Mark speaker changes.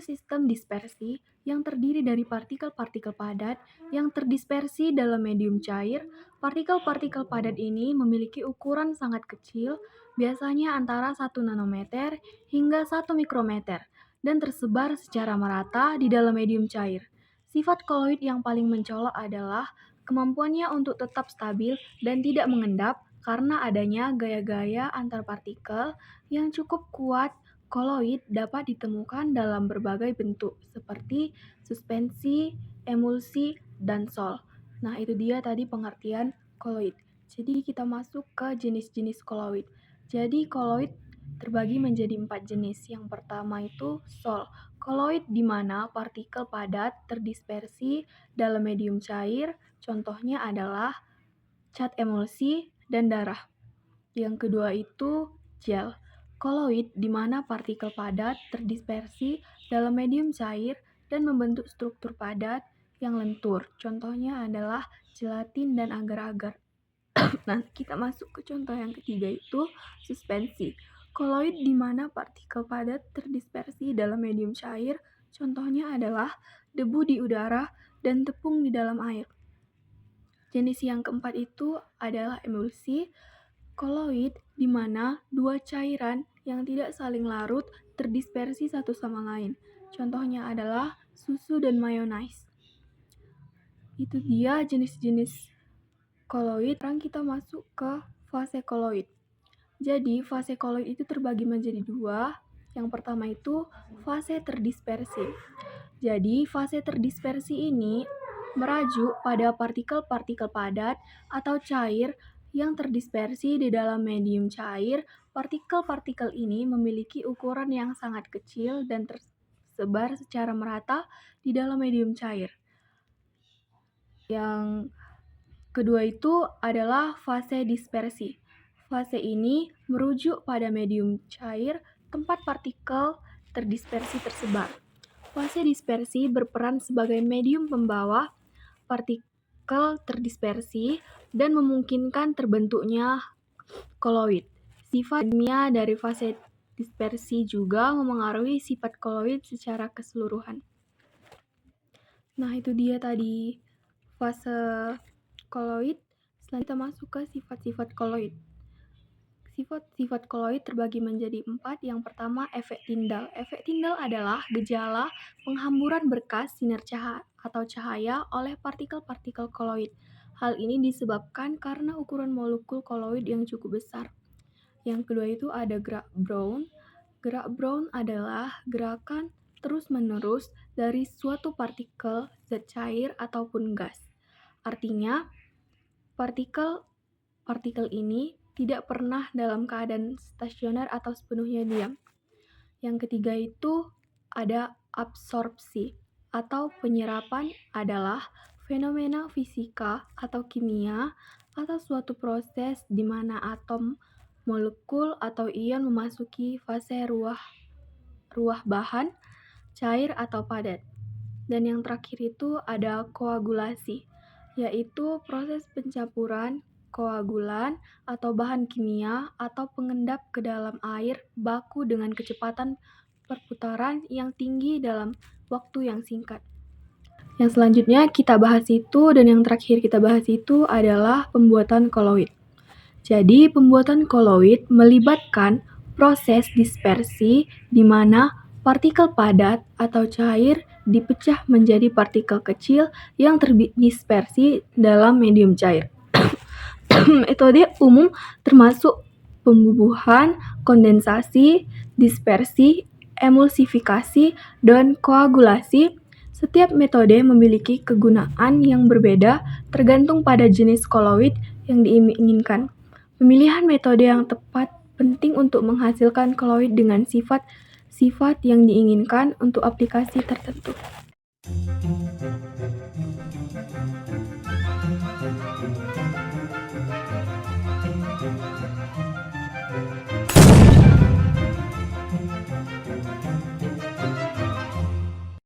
Speaker 1: sistem dispersi yang terdiri dari partikel-partikel padat yang terdispersi dalam medium cair. Partikel-partikel padat ini memiliki ukuran sangat kecil, biasanya antara 1 nanometer hingga 1 mikrometer, dan tersebar secara merata di dalam medium cair. Sifat koloid yang paling mencolok adalah kemampuannya untuk tetap stabil dan tidak mengendap karena adanya gaya-gaya antar partikel yang cukup kuat. Koloid dapat ditemukan dalam berbagai bentuk seperti suspensi, emulsi, dan sol. Nah, itu dia tadi pengertian koloid. Jadi kita masuk ke jenis-jenis koloid. Jadi koloid terbagi menjadi 4 jenis. Yang pertama itu sol. Koloid di mana partikel padat terdispersi dalam medium cair. Contohnya adalah cat emulsi dan darah. Yang kedua itu gel. Koloid di mana partikel padat terdispersi dalam medium cair dan membentuk struktur padat yang lentur. Contohnya adalah gelatin dan agar-agar. Nah, kita masuk ke contoh yang ketiga itu suspensi. Koloid di mana partikel padat terdispersi dalam medium cair. Contohnya adalah debu di udara dan tepung di dalam air. Jenis yang keempat itu adalah emulsi. Koloid di mana dua cairan yang tidak saling larut terdispersi satu sama lain. Contohnya adalah susu dan mayonaise. Itu dia jenis-jenis koloid. Sekarang kita masuk ke fase koloid. Jadi fase koloid itu terbagi menjadi dua. Yang pertama itu fase terdispersi. Jadi fase terdispersi ini merajuk pada partikel-partikel padat atau cair yang terdispersi di dalam medium cair. Partikel-partikel ini memiliki ukuran yang sangat kecil dan tersebar secara merata di dalam medium cair. Yang kedua itu adalah fase dispersi. Fase ini merujuk pada medium cair tempat partikel terdispersi tersebar. Fase dispersi berperan sebagai medium pembawa partikel terdispersi dan memungkinkan terbentuknya koloid. Sifat kimia dari fase dispersi juga memengaruhi sifat koloid secara keseluruhan. Nah, itu dia tadi fase koloid. Selanjutnya kita masuk ke sifat-sifat koloid. Sifat-sifat koloid terbagi menjadi 4. Yang pertama, efek Tyndall. Efek Tyndall adalah gejala penghamburan berkas sinar cahaya oleh partikel-partikel koloid. Hal ini disebabkan karena ukuran molekul koloid yang cukup besar. Yang kedua itu ada gerak Brown. Gerak Brown adalah gerakan terus-menerus dari suatu partikel, zat cair, ataupun gas. Artinya, partikel ini tidak pernah dalam keadaan stasioner atau sepenuhnya diam. Yang ketiga itu ada absorpsi atau penyerapan adalah fenomena fisika atau kimia atau suatu proses di mana atom, molekul atau ion memasuki fase ruah bahan, cair atau padat. Dan yang terakhir itu ada koagulasi, yaitu proses pencampuran koagulan atau bahan kimia atau pengendap ke dalam air baku dengan kecepatan perputaran yang tinggi dalam waktu yang singkat. Yang selanjutnya kita bahas itu dan yang terakhir kita bahas itu adalah pembuatan koloid. Jadi pembuatan koloid melibatkan proses dispersi di mana partikel padat atau cair dipecah menjadi partikel kecil yang terdispersi dalam medium cair. Metode umum termasuk pembubuhan, kondensasi, dispersi, emulsifikasi, dan koagulasi. Setiap metode memiliki kegunaan yang berbeda tergantung pada jenis koloid yang diinginkan. Pemilihan metode yang tepat penting untuk menghasilkan koloid dengan sifat-sifat yang diinginkan untuk aplikasi tertentu.